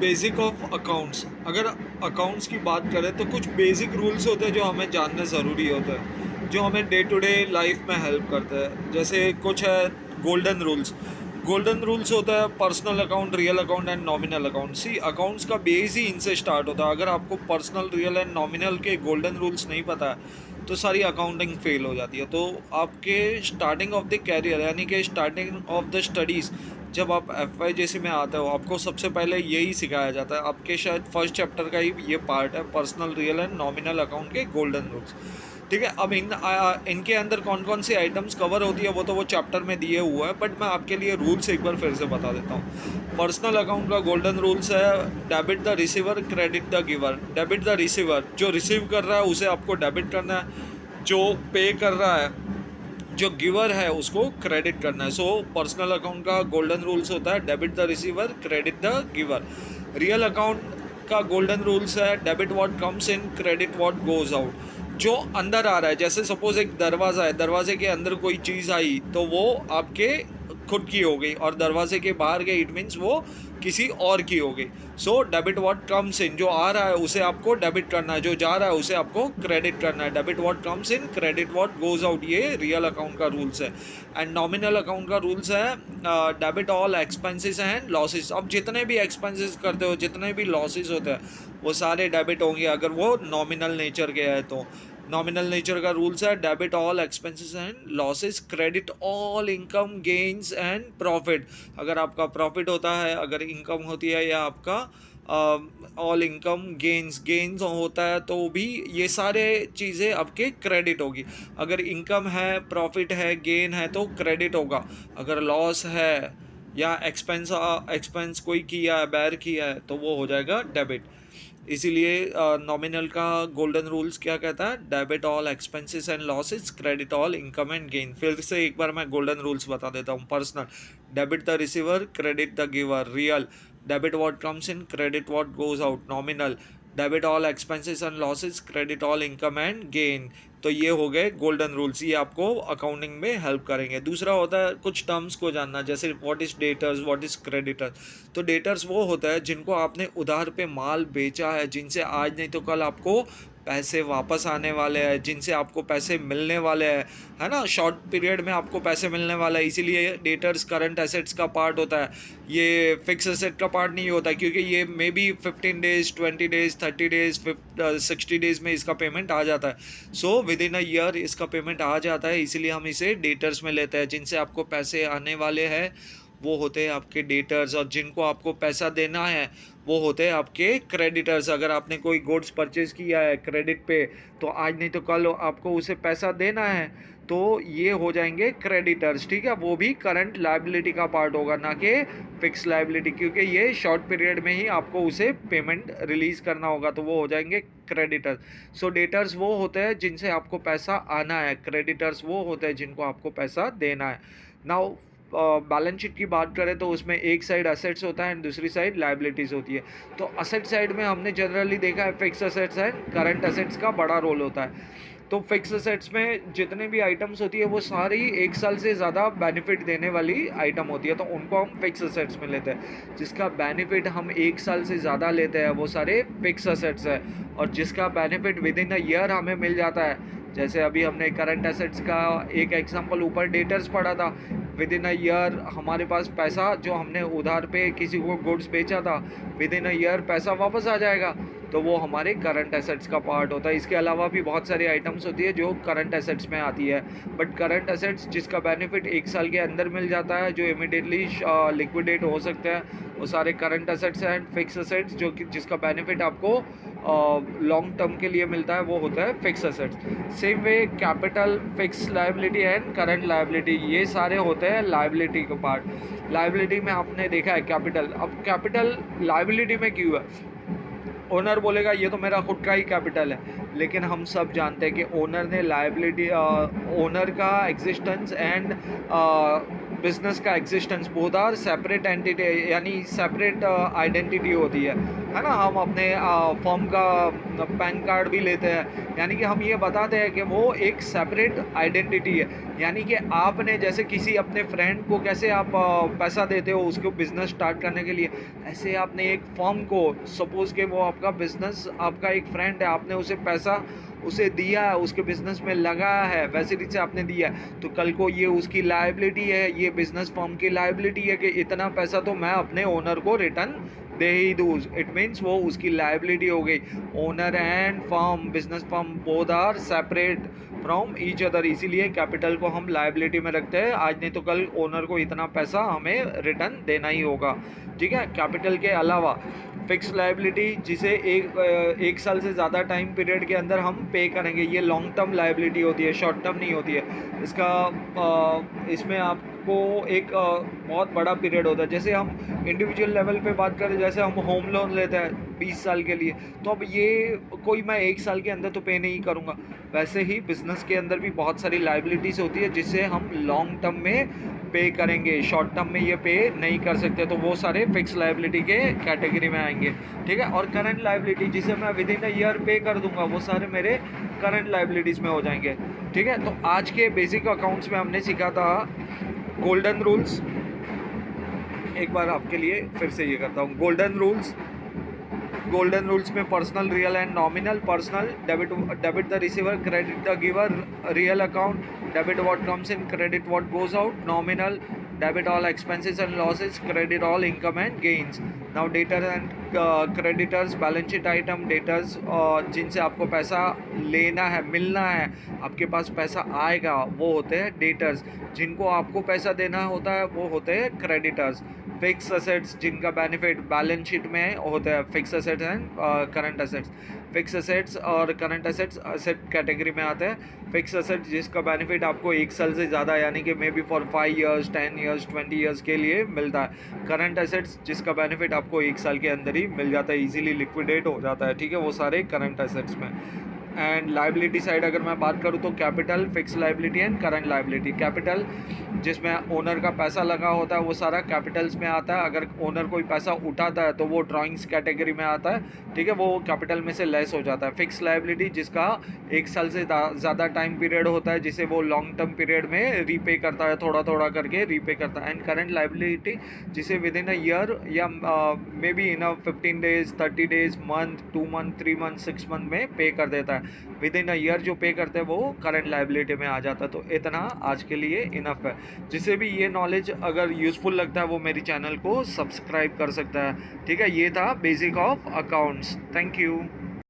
Basic of accounts. अगर accounts की बात करें तो कुछ बेसिक रूल्स होते हैं जो हमें जानने ज़रूरी होते हैं, जो हमें डे टू डे लाइफ में हेल्प करते हैं। जैसे कुछ है गोल्डन रूल्स। गोल्डन रूल्स होता है personal account, real account and nominal account. सी अकाउंट्स का बेस ही इनसे स्टार्ट होता है। अगर आपको पर्सनल, रियल एंड नॉमिनल के गोल्डन रूल्स नहीं पता है तो सारी अकाउंटिंग फेल हो जाती है। तो आपके स्टार्टिंग ऑफ द कैरियर यानी कि स्टार्टिंग ऑफ द स्टडीज़, जब आप एफ वाई जैसे में आते हो, आपको सबसे पहले यही सिखाया जाता है। आपके शायद फर्स्ट चैप्टर का ही ये पार्ट है, personal, real and nominal account के गोल्डन रूल्स। ठीक है। अब इनके अंदर कौन कौन सी आइटम्स कवर होती है वो चैप्टर में दिए हुआ है, बट मैं आपके लिए रूल्स एक बार फिर से बता देता हूँ। पर्सनल अकाउंट का गोल्डन रूल्स है debit the receiver, credit the giver. Debit the receiver, जो रिसीव कर रहा है उसे आपको डेबिट करना है, जो पे कर रहा है, जो गिवर है उसको क्रेडिट करना है। सो पर्सनल अकाउंट का गोल्डन रूल्स होता है debit the receiver, credit the giver. Real account का गोल्डन रूल्स है debit what comes in, credit what goes out. जो अंदर आ रहा है, जैसे सपोज एक दरवाज़ा है, दरवाजे के अंदर कोई चीज़ आई तो वो आपके खुद की हो गई, और दरवाजे के बाहर गई इट मीन्स वो किसी और की हो गई। So debit what comes in, जो आ रहा है उसे आपको डेबिट करना है, जो जा रहा है उसे आपको क्रेडिट करना है। Debit what comes in, credit what goes out, ये रियल अकाउंट का रूल्स है। एंड नॉमिनल अकाउंट का रूल्स है debit all expenses and losses. अब जितने भी एक्सपेंसेस करते हो, जितने भी लॉसेस होते हैं, वो सारे डेबिट होंगे अगर वो नॉमिनल नेचर के है तो। नॉमिनल नेचर का रूल्स है debit all expenses and losses, credit all income gains and profit. अगर आपका प्रॉफिट होता है, अगर इनकम होती है, या आपका ऑल इनकम गेन्स, गेन्स होता है तो भी ये सारे चीज़ें आपके क्रेडिट होगी। अगर इनकम है, प्रॉफिट है, गेन है तो क्रेडिट होगा। अगर लॉस है या एक्सपेंस एक्सपेंस कोई किया है, बैर किया है, तो वो हो जाएगा डेबिट। इसीलिए नॉमिनल का गोल्डन रूल्स क्या कहता है, debit all expenses and losses, credit all income and gain. फिर से एक बार मैं गोल्डन रूल्स बता देता हूँ। Personal, debit the receiver, credit the giver. Real, debit what comes in, credit what goes out. Nominal, debit all expenses and losses, credit all income and gain. तो ये हो गए गोल्डन रूल्स, ये आपको accounting में हेल्प करेंगे। दूसरा होता है कुछ टर्म्स को जानना, जैसे what is debtors, what is creditors. तो डेटर्स वो होता है जिनको आपने उधार पे माल बेचा है, जिनसे आज नहीं तो कल आपको पैसे वापस आने वाले हैं, जिनसे आपको पैसे मिलने वाले हैं, है ना। शॉर्ट पीरियड में आपको पैसे मिलने वाला है, इसीलिए डेटर्स करंट एसेट्स का पार्ट होता है। ये फिक्स एसेट का पार्ट नहीं होता, क्योंकि ये may be 15 days, 20 days, 30 days, 60 days में इसका पेमेंट आ जाता है। So with in a year इसका पेमेंट आ जाता है, इसीलिए हम इसे डेटर्स में लेते हैं। जिनसे आपको पैसे आने वाले हैं वो होते हैं आपके डेटर्स, और जिनको आपको पैसा देना है वो होते हैं आपके क्रेडिटर्स। अगर आपने कोई गुड्स परचेज किया है क्रेडिट पे, तो आज नहीं तो कल आपको उसे पैसा देना है, तो ये हो जाएंगे क्रेडिटर्स। ठीक है, वो भी करंट लायबिलिटी का पार्ट होगा, ना कि फिक्स लायबिलिटी, क्योंकि ये शॉर्ट पीरियड में ही आपको उसे पेमेंट रिलीज करना होगा, तो वो हो जाएंगे क्रेडिटर्स। सो डेटर्स वो होते हैं जिनसे आपको पैसा आना है, क्रेडिटर्स वो होते हैं जिनको आपको पैसा देना है। नाउ बैलेंस शीट की बात करें तो उसमें एक साइड असेट्स होता है एंड दूसरी साइड लायबिलिटीज़ होती है। तो असेट साइड में हमने जनरली देखा है fix assets and current assets का बड़ा रोल होता है। तो फिक्स असेट्स में जितने भी आइटम्स होती है वो सारी एक साल से ज़्यादा बेनिफिट देने वाली आइटम होती है, तो उनको हम फिक्स असेट्स में लेते हैं। जिसका बेनिफिट हम एक साल से ज़्यादा लेते हैं वो सारे फिक्स असेट्स है। और जिसका benefit with in a year हमें मिल जाता है, जैसे अभी हमने करंट असेट्स का एक एग्जांपल ऊपर डेटर्स पढ़ा था। विद इन अ ईयर हमारे पास पैसा, जो हमने उधार पे किसी को गुड्स बेचा था, विद इन अ ईयर पैसा वापस आ जाएगा, तो वो हमारे करंट एसेट्स का पार्ट होता है। इसके अलावा भी बहुत सारी आइटम्स होती है जो करंट एसेट्स में आती है, बट करंट एसेट्स जिसका बेनिफिट एक साल के अंदर मिल जाता है, जो इमिडिएटली लिक्विडेट हो सकते हैं, वो सारे current assets and fix assets जो कि जिसका बेनिफिट आपको लॉन्ग टर्म के लिए मिलता है, वो होता है fix assets. Same way capital, fix liability and current liability, ये सारे होते हैं लायबिलिटी के पार्ट। लायबिलिटी में आपने देखा है कैपिटल, अब कैपिटल लायबिलिटी में क्यों है? ओनर बोलेगा ये तो मेरा खुद का ही कैपिटल है, लेकिन हम सब जानते हैं कि ओनर ने लायबिलिटी, ओनर का एग्जिस्टेंस एंड बिजनेस का existence both are separate entity, यानी सेपरेट आइडेंटिटी होती है ना। हम अपने फर्म का पैन कार्ड भी लेते हैं, यानी कि हम ये बताते हैं कि वो एक सेपरेट आइडेंटिटी है। यानी कि आपने जैसे किसी अपने फ्रेंड को कैसे आप पैसा देते हो उसको बिज़नेस स्टार्ट करने के लिए, ऐसे आपने एक फर्म को, सपोज़ कि वो आपका बिज़नेस, आपका एक फ्रेंड है, आपने उसे पैसा उसे दिया है, उसके बिज़नेस में लगाया है, वैसे रीत से आपने दिया है, तो कल को ये उसकी लायबिलिटी है, ये बिज़नेस फर्म की लायबिलिटी है कि इतना पैसा तो मैं अपने ओनर को रिटर्न दे ही दूँ। इट मीन्स वो उसकी लायबिलिटी हो गई। Owner and firm, business firm both are separate from each other, इसीलिए कैपिटल को हम लायबिलिटी में रखते हैं। आज नहीं तो कल ओनर को इतना पैसा हमें रिटर्न देना ही होगा, ठीक है। कैपिटल के अलावा फिक्स लायबिलिटी, जिसे एक साल से ज़्यादा टाइम पीरियड के अंदर हम पे करेंगे, ये लॉन्ग टर्म लायबिलिटी होती है, शॉर्ट टर्म नहीं होती है। इसमें आपको एक बहुत बड़ा पीरियड होता है। जैसे हम इंडिविजुअल लेवल पे बात करें, जैसे हम होम लोन लेते हैं 20 साल के लिए, तो अब ये कोई मैं 1 साल के अंदर तो पे नहीं करूँगा। वैसे ही बिज़नेस के अंदर भी बहुत सारी लायबिलिटीज़ होती है जिससे हम लॉन्ग टर्म में पे करेंगे, शॉर्ट टर्म में ये पे नहीं कर सकते, तो वो सारे फिक्स लायबिलिटी के कैटेगरी में आएंगे, ठीक है। और करंट लायबिलिटी, जिसे मैं विद इन अ ईयर पे कर दूंगा, वो सारे मेरे करंट लायबिलिटीज़ में हो जाएंगे, ठीक है। तो आज के बेसिक अकाउंट्स में हमने सीखा था गोल्डन रूल्स। एक बार आपके लिए फिर से ये करता हूँ, गोल्डन रूल्स में personal, real and nominal. Personal, debit the receiver, credit the giver. Real account, debit what comes in, credit what goes out. Nominal, debit all expenses and losses, credit all income and gains. Now debtor and creditors, balance sheet item. Debtors जिनसे आपको पैसा लेना है, मिलना है, आपके पास पैसा आएगा, वो होते हैं डेटर्स। जिनको आपको पैसा देना होता है वो होते हैं क्रेडिटर्स। फिक्स असेट्स, जिनका बेनिफिट बैलेंस शीट में होता है, fix assets and current assets. Fix assets और करंट असेट्स असेट कैटेगरी में आते हैं। फिक्स असेट्स जिसका बेनिफिट आपको 1 साल से ज़्यादा, यानी कि may be for 5 years, 10 years, 20 years के लिए मिलता है। करंट असेट्स जिसका बेनिफिट आपको 1 साल के अंदर ही मिल जाता है, इजीली लिक्विडेट हो जाता है, ठीक है, वो सारे करंट असेट्स में। एंड लायबिलिटी साइड अगर मैं बात करूँ तो capital, fix liability and current liability. Capital जिसमें ओनर का पैसा लगा होता है वो सारा कैपिटल्स में आता है। अगर ओनर कोई पैसा उठाता है तो वो ड्राइंग्स कैटेगरी में आता है, ठीक है, वो कैपिटल में से लेस हो जाता है। फिक्स लायबिलिटी जिसका 1 साल से ज़्यादा टाइम पीरियड होता है, जिसे वो लॉन्ग टर्म पीरियड में रीपे करता है, थोड़ा थोड़ा करके रीपे करता है। एंड करंट लायबिलिटी जिसे विद इन अ ईयर या may be in a 15 days, 30 days, month, 2 month, 3 month, 6 month में पे कर देता है। विद इन अ ईयर जो पे करते हैं वो करंट लायबिलिटी में आ जाता है। तो इतना आज के लिए इनफ है। जिसे भी ये नॉलेज अगर यूज़फुल लगता है वो मेरी चैनल को सब्सक्राइब कर सकता है, ठीक है। ये था basic of accounts. Thank you.